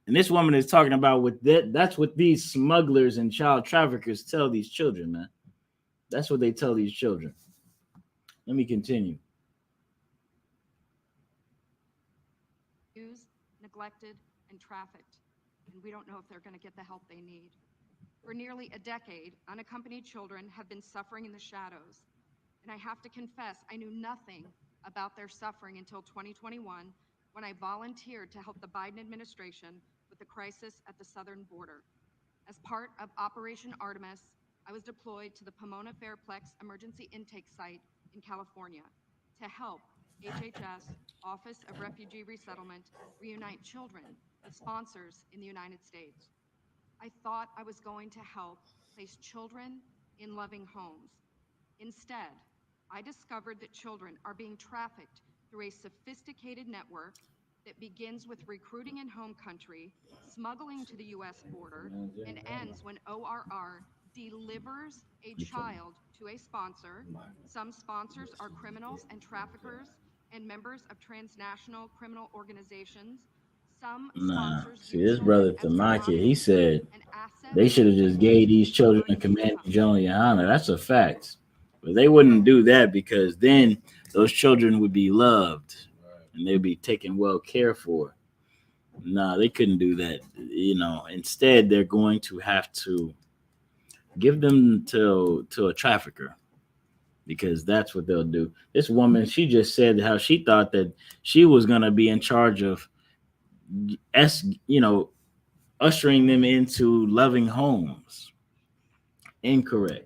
And this woman is talking about with that. That's what these smugglers and child traffickers tell these children, man. That's what they tell these children. Let me continue. Abused, neglected, and trafficked, and we don't know if they're going to get the help they need. For nearly a decade, unaccompanied children have been suffering in the shadows, and I have to confess, I knew nothing about their suffering until 2021, when I volunteered to help the Biden administration with the crisis at the southern border. As part of Operation Artemis, I was deployed to the Pomona Fairplex Emergency Intake Site in California to help HHS, Office of Refugee Resettlement, reunite children with sponsors in the United States. I thought I was going to help place children in loving homes. Instead, I discovered that children are being trafficked through a sophisticated network that begins with recruiting in home country, smuggling to the U.S. border, and ends when ORR delivers a child to a sponsor. Some sponsors are criminals and traffickers and members of transnational criminal organizations. Some sponsors See, this brother Tamaki, he said they should have just gave these children a Command General Yohana. That's a fact. But they wouldn't do that because then those children would be loved and they'd be taken well care for. Nah, they couldn't do that. You know, instead they're going to have to give them to a trafficker because that's what they'll do. This woman, she just said how she thought that she was going to be in charge of ushering them into loving homes. Incorrect.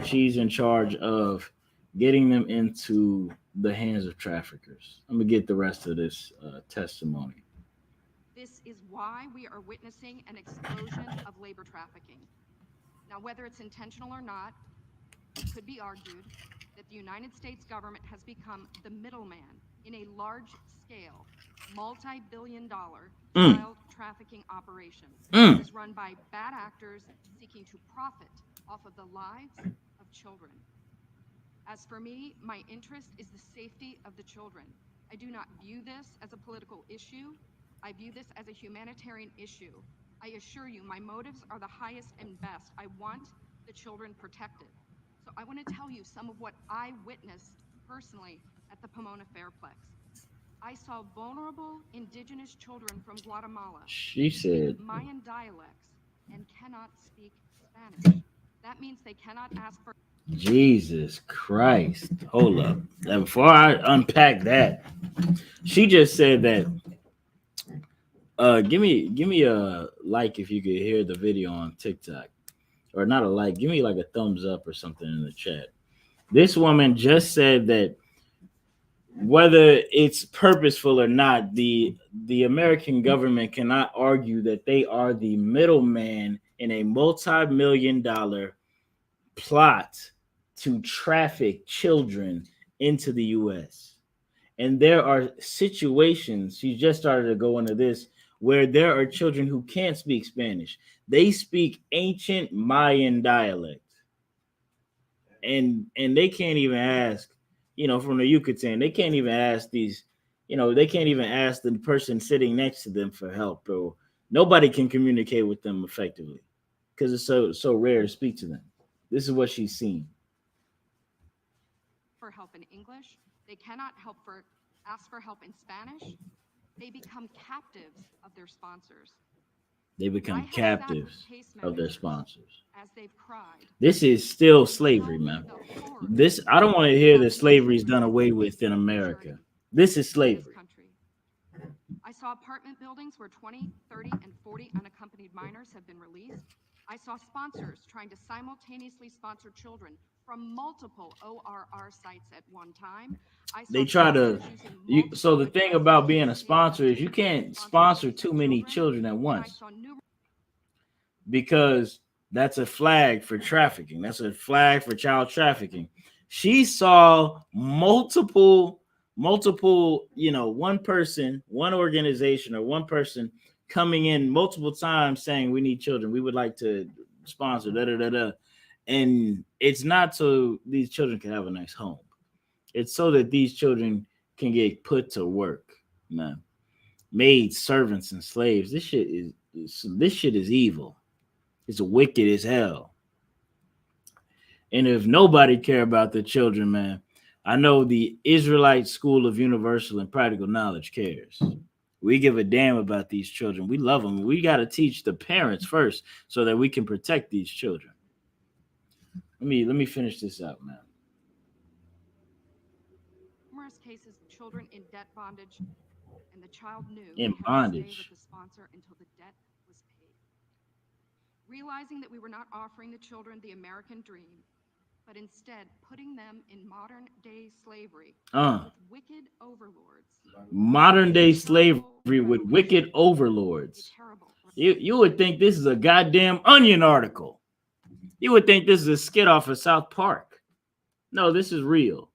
She's in charge of getting them into the hands of traffickers. I'm going to get the rest of this testimony. This is why we are witnessing an explosion of labor trafficking. Now, whether it's intentional or not, it could be argued that the United States government has become the middleman in a large-scale, multi-billion-dollar child trafficking operation that is run by bad actors seeking to profit off of the lives of children. As for me, my interest is the safety of the children. I do not view this as a political issue. I view this as a humanitarian issue. I assure you, my motives are the highest and best. I want the children protected. So I want to tell you some of what I witnessed personally at the Pomona Fairplex. I saw vulnerable indigenous children from Guatemala. She said Mayan dialects and cannot speak Spanish. That means they cannot ask for. Jesus Christ. Hold up. Now, before I unpack that, she just said that give me a like if you could hear the video on TikTok. Or not a like, give me like a thumbs up or something in the chat. This woman just said that whether it's purposeful or not, the American government cannot argue that they are the middleman in a multi-million-dollar plot to traffic children into the U.S. And there are situations, she just started to go into this, where there are children who can't speak Spanish. They speak ancient Mayan dialect. And they can't even ask, from the Yucatan, they can't even ask these, they can't even ask the person sitting next to them for help. Or nobody can communicate with them effectively because it's so rare to speak to them. This is what she's seen. For help in English, they cannot ask for help in Spanish. They become captives of their sponsors. They become captives of their sponsors. As they've cried. This is still slavery, man. I don't want to hear that slavery is done away with in America. This is slavery. I saw apartment buildings where 20, 30, and 40 unaccompanied minors have been released. I saw sponsors trying to simultaneously sponsor children from multiple ORR sites at one time. They try to. So the thing about being a sponsor is you can't sponsor too many children at once because that's a flag for trafficking. That's a flag for child trafficking. She saw multiple, one person, one organization, or one person coming in multiple times saying we need children. We would like to sponsor and it's not so these children can have a nice home. It's so that these children can get put to work, man. Maids, servants, and slaves. This shit is evil. It's wicked as hell. And if nobody care about the children, man, I know the Israelite School of Universal and Practical Knowledge cares. We give a damn about these children. We love them. We got to teach the parents first so that we can protect these children. Let me finish this out, man. Numerous cases of children in debt bondage, and the child knew In they had to stay bondage. with the sponsor until the debt was paid. Realizing that we were not offering the children the American dream, but instead putting them in modern day slavery with wicked overlords. Modern day slavery with wicked overlords. You would think this is a goddamn Onion article. You would think this is a skit off of South Park. No, this is real.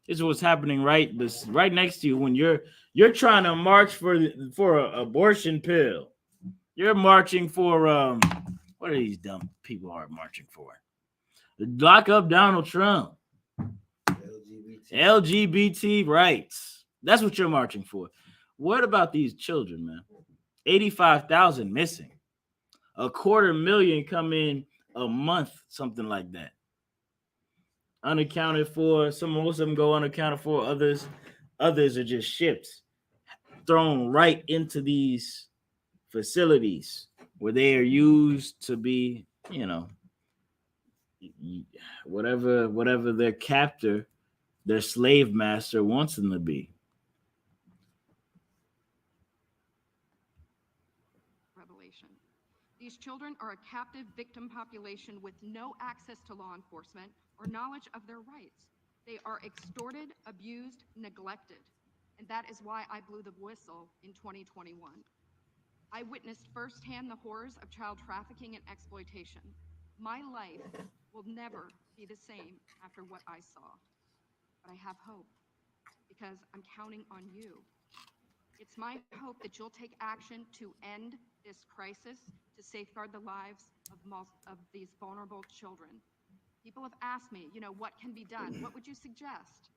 This is what's happening right next to you when you're trying to march for an abortion pill. You're marching for what are these dumb people are marching for? Lock up Donald Trump. LGBT rights. That's what you're marching for. What about these children, man? 85,000 missing. 250,000 come in a month, something like that. Unaccounted for. Most of them go unaccounted for. Others are just shipped, thrown right into these facilities where they are used to be, whatever their captor, their slave master wants them to be. Revelation. These children are a captive victim population with no access to law enforcement or knowledge of their rights. They are extorted, abused, neglected. And that is why I blew the whistle in 2021. I witnessed firsthand the horrors of child trafficking and exploitation. My life will never be the same after what I saw. But I have hope because I'm counting on you. It's my hope that you'll take action to end this crisis, to safeguard the lives of these vulnerable children. People have asked me, what can be done? What would you suggest?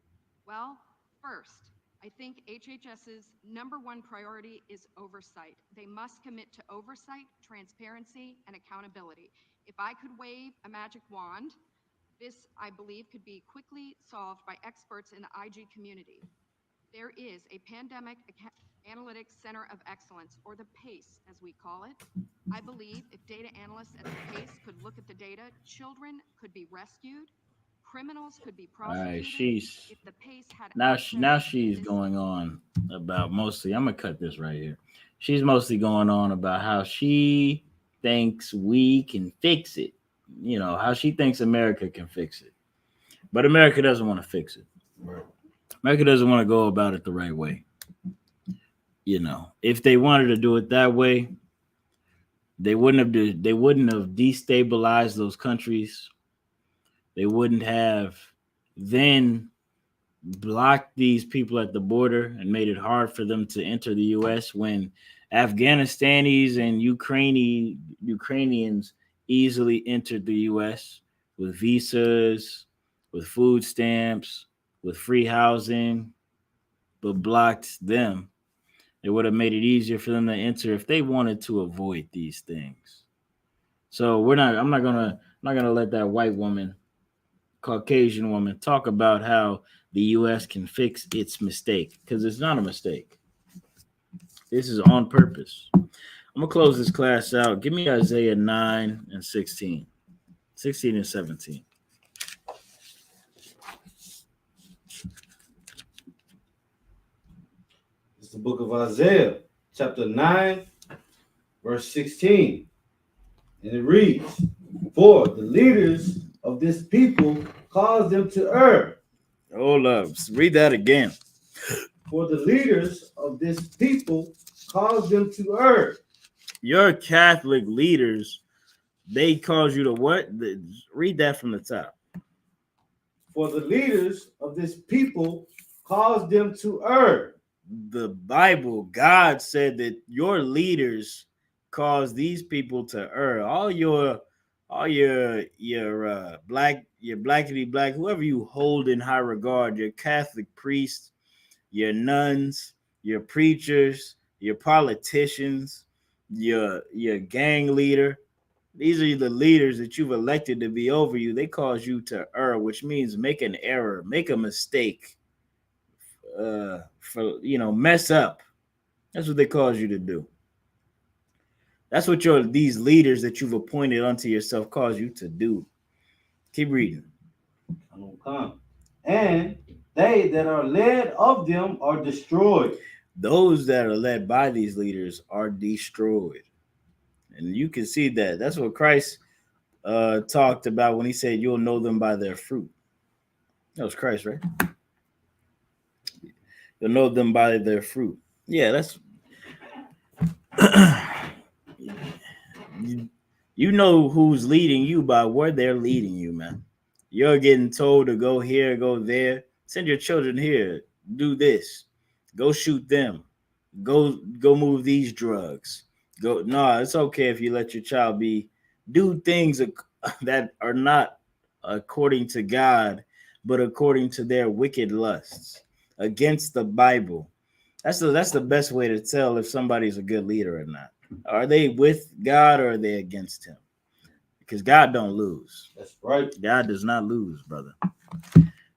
Well, first, I think HHS's number one priority is oversight. They must commit to oversight, transparency, and accountability. If I could wave a magic wand, this, I believe, could be quickly solved by experts in the IG community. There is a Pandemic Analytics Center of Excellence, or the PACE, as we call it. I believe if data analysts at the PACE could look at the data, children could be rescued, criminals could be prosecuted. All right, if the PACE had now she's going on about mostly. I'm gonna cut this right here. She's mostly going on about how she thinks we can fix it. How she thinks America can fix it, but America doesn't want to fix it. Right. America doesn't want to go about it the right way. If they wanted to do it that way, they wouldn't have destabilized those countries. They wouldn't have then blocked these people at the border and made it hard for them to enter the U.S. when Afghanistanis and Ukrainians easily entered the U.S. with visas, with food stamps, with free housing, but blocked them. It would have made it easier for them to enter if they wanted to avoid these things. So I'm not gonna let that white woman, Caucasian woman, talk about how the U.S. can fix its mistake, because it's not a mistake. This is on purpose. I'm gonna close this class out. Give me Isaiah 9 and 16 and 17. It's the book of Isaiah, chapter 9, verse 16. And it reads, "For the leaders of this people caused them to err." Hold up. Read that again. For the leaders of this people caused them to err. Your Catholic leaders, they cause you to what? Read that from the top. For the leaders of this people caused them to err. the Bible, God said that your leaders cause these people to err. All your blackity black, whoever you hold in high regard, your Catholic priests, your nuns, your preachers, your politicians, your gang leader. These are the leaders that you've elected to be over you. They cause you to err, which means make an error, make a mistake, mess up. That's what they cause you to do. That's what these leaders that you've appointed unto yourself cause you to do. Keep reading. And they that are led of them are destroyed. Those that are led by these leaders are destroyed. And you can see that. That's what Christ talked about when he said, you'll know them by their fruit. That was Christ, right? You'll know them by their fruit. Yeah, that's... you know who's leading you by where they're leading you, man. You're getting told to go here, go there. Send your children here. Do this. Go shoot them. Go move these drugs. No, it's okay if you let your child do things that are not according to God, but according to their wicked lusts, against the Bible. That's the best way to tell if somebody's a good leader or not. Are they with God or are they against him? Because God don't lose. That's right. God does not lose, brother.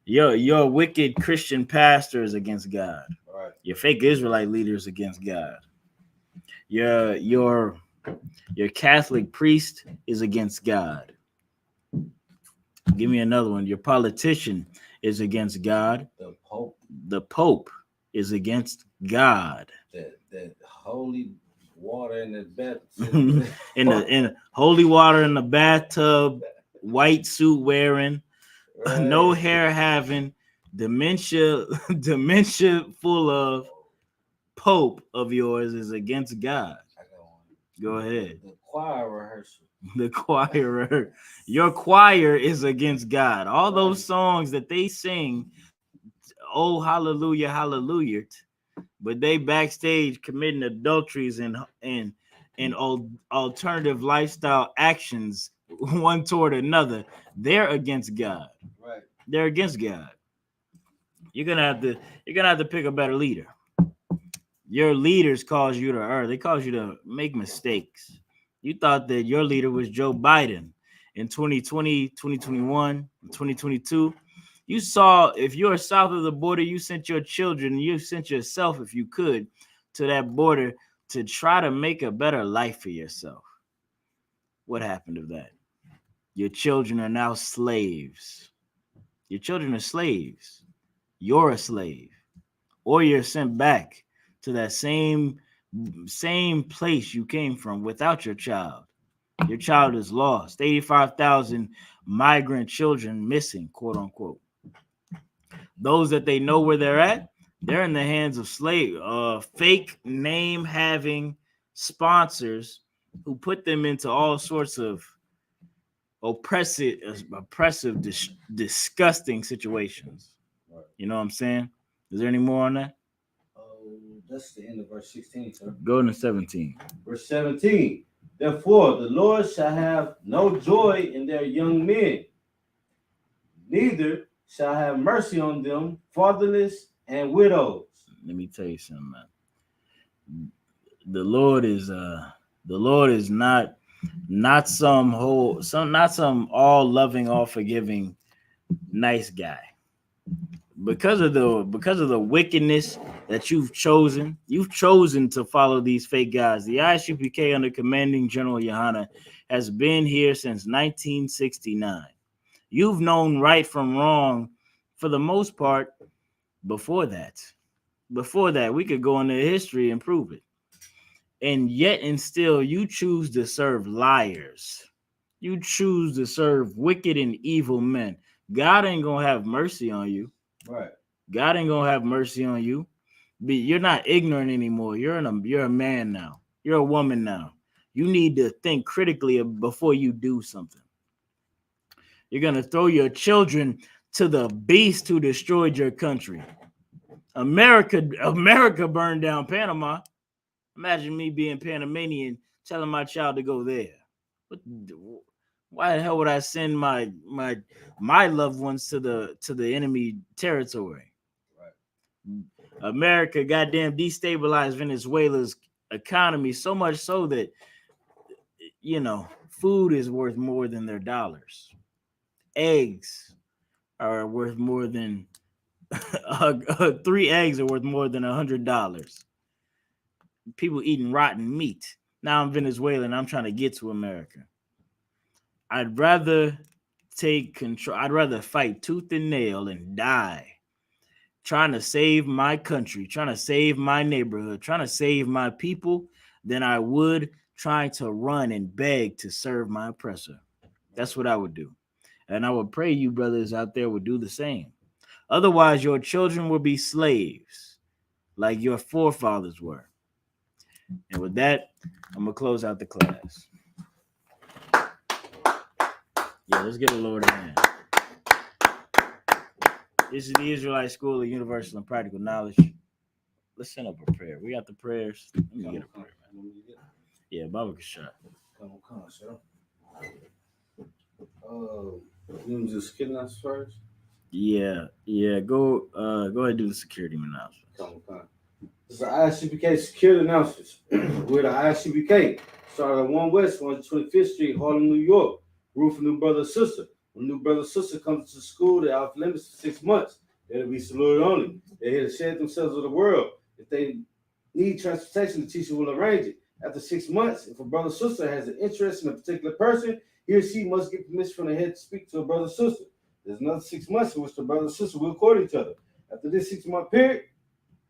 Your wicked Christian pastor is against God. Right. Your fake Israelite leader is against God. Your Catholic priest is against God. Give me another one. Your politician is against God. The Pope is against God. That holy water in the bed. in holy water in the bathtub, white suit wearing, right. No hair having, dementia full of Pope of yours is against God. Go ahead. The choir rehearsal. The choir. Your choir is against God. All those songs that they sing, oh hallelujah, hallelujah, but they backstage committing adulteries and alternative lifestyle actions one toward another. They're against God. Right. They're against God. You're gonna have to pick a better leader. Your leaders cause you to err. They cause you to make mistakes. You thought that your leader was Joe Biden in 2020, 2021, 2022. You saw, if you're south of the border, you sent your children, you sent yourself, if you could, to that border to try to make a better life for yourself. What happened to that? Your children are now slaves. Your children are slaves. You're a slave. Or you're sent back to that same place you came from without your child. Your child is lost. 85,000 migrant children missing, quote unquote. Those that they know where they're at, they're in the hands of fake name having sponsors who put them into all sorts of oppressive, disgusting situations. Right. You know what I'm saying? Is there any more on that? That's the end of verse 16, sir. Go to 17. Verse 17. Therefore, the Lord shall have no joy in their young men, neither shall have mercy on them, fatherless and widows. Let me tell you something, man. The Lord is not some all loving, all forgiving, nice guy. Because of the wickedness that you've chosen to follow these fake guys. The ISUPK under Commanding General Yohana has been here since 1969. You've known right from wrong for the most part before that. Before that, we could go into history and prove it. And yet and still, you choose to serve liars. You choose to serve wicked and evil men. God ain't gonna have mercy on you. Right. God ain't gonna have mercy on you. But you're not ignorant anymore. You're a man now. You're a woman now. You need to think critically before you do something. You're gonna throw your children to the beast who destroyed your country. America burned down Panama. Imagine me being Panamanian telling my child to go there. Why the hell would I send my loved ones to the enemy territory? Right. America goddamn destabilized Venezuela's economy so much so that, you know, food is worth more than their dollars. Eggs are worth more than 3 eggs are worth more than $100. People eating rotten meat. Now I'm Venezuelan. I'm trying to get to America. I'd rather take control. I'd rather fight tooth and nail and die trying to save my country, trying to save my neighborhood, trying to save my people than I would trying to run and beg to serve my oppressor. That's what I would do. And I would pray you brothers out there would do the same. Otherwise, your children will be slaves like your forefathers were. And with that, I'm going to close out the class. Yeah, let's get a Lord a hand. This is the Israelite School of Universal and Practical Knowledge. Let's send up a prayer. We got the prayers. Let me get a prayer, man. Yeah, Baba Kashad. Come on, sir. You just kidding us first? Yeah. Go ahead and do the security announcements. Come on. This is the ISUPK security announcements. We're the ISUPK. Started at 1 West, 125th Street, Harlem, New York. Room for new brother or sister. When new brother or sister comes to school, they're off limits for 6 months. They'll be saluted only. They're here to share themselves with the world. If they need transportation, the teacher will arrange it. After 6 months, if a brother or sister has an interest in a particular person, he or she must get permission from the head to speak to a brother or sister. There's another 6 months in which the brother or sister will court each other. After this 6-month period,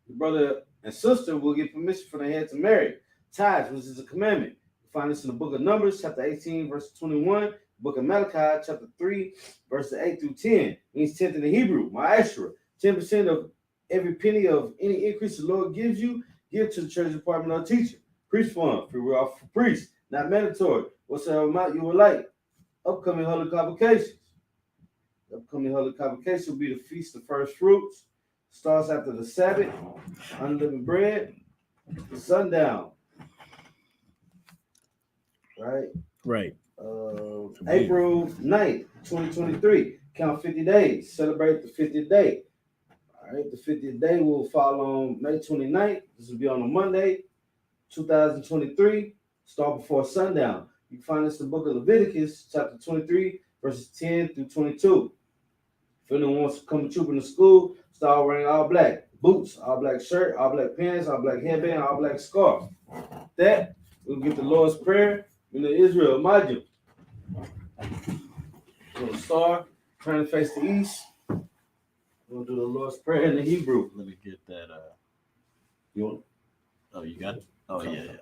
the brother and sister will get permission from the head to marry. Tithes, which is a commandment. You find this in the book of Numbers, chapter 18, verse 21. Book of Malachi, chapter 3, verses 8 through 10. Means 10th in the Hebrew, ma'ashra. 10% of every penny of any increase the Lord gives you, give to the church department or teacher. Priest fund, free will for priests, not mandatory. Whatsoever amount you would like. Upcoming holy convocations. The upcoming holy convocation will be the Feast of First Fruits. Starts after the Sabbath, unleavened bread, sundown. Right. April 9th, 2023. Count 50 days. Celebrate the 50th day. All right. The 50th day will fall on May 29th. This will be on a Monday, 2023. Start before sundown. You can find this in the book of Leviticus, chapter 23, verses 10 through 22. If anyone wants to come trooping to school, start wearing all black. Boots, all black shirt, all black pants, all black headband, all black scarf. That, we'll get the Lord's Prayer in the Israel, Migrant. We'll start, turn to face the east. We'll do the Lord's Prayer in the Hebrew. Let me get that. You want? Oh, you got it? Oh, yeah.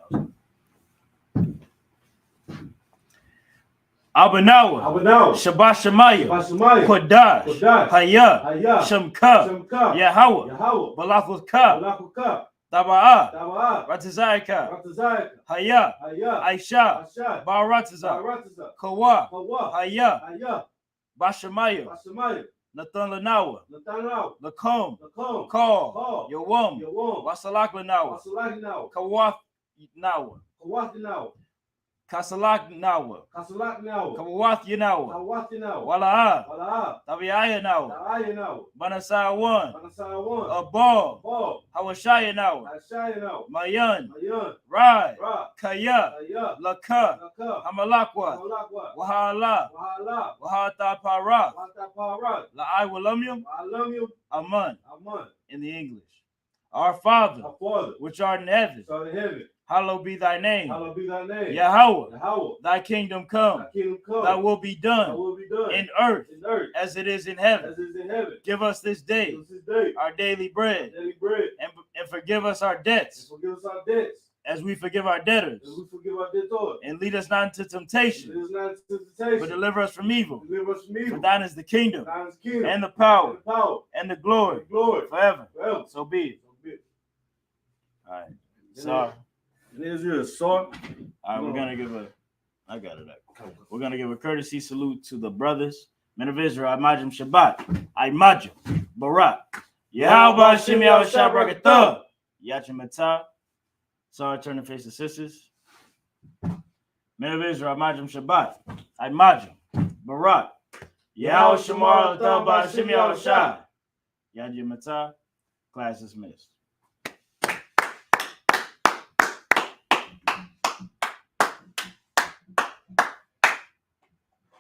Abanawa, Shabbat Shemaya, Kodash, Hayah, Shemka, Yahweh, Balakul Ka, Taba'a, Ratazayka, Hayah, Aisha, Barataza, Kawa, Hayah, Bashemaya, Nathan Lanawa, Lakom, Call, Yawam, Wasalak Lanawa, Kawath Nawa, Kasalak Nawa, Kawath Yanawa, Wala'a, Tabiaya Nawa, Banasa 1, Abal, Hawashaya Nawa, Mayan, Rai, Kaya, Laka, Hamalakwa, Wahala, Wahata Para, La'ai Walamyum, Aman, in the English. Our Father, which art in heaven, hallowed be thy name. Yahweh, thy kingdom come. Thy will be done in earth as it is in heaven. Give us this day our daily bread, and forgive us our debts as we forgive our debtors. And lead us not into temptation, but deliver us from evil. For thine is the kingdom, and the power, and the glory forever. So be it. All right. Sorry. Israel, so all right, we're gonna give we're gonna give a courtesy salute to the brothers, men of Israel, Imajim Shabbat, Imajim, Barak, Yahweh Shimi Awashah Barakatah. Yachimata. Sorry, turn to face the sisters. Men of Israel, Majim Shabbat. I Majim. Barak. Yahweh Shamar Al-Tabah Shimi Awashah. Yachimata. Class dismissed.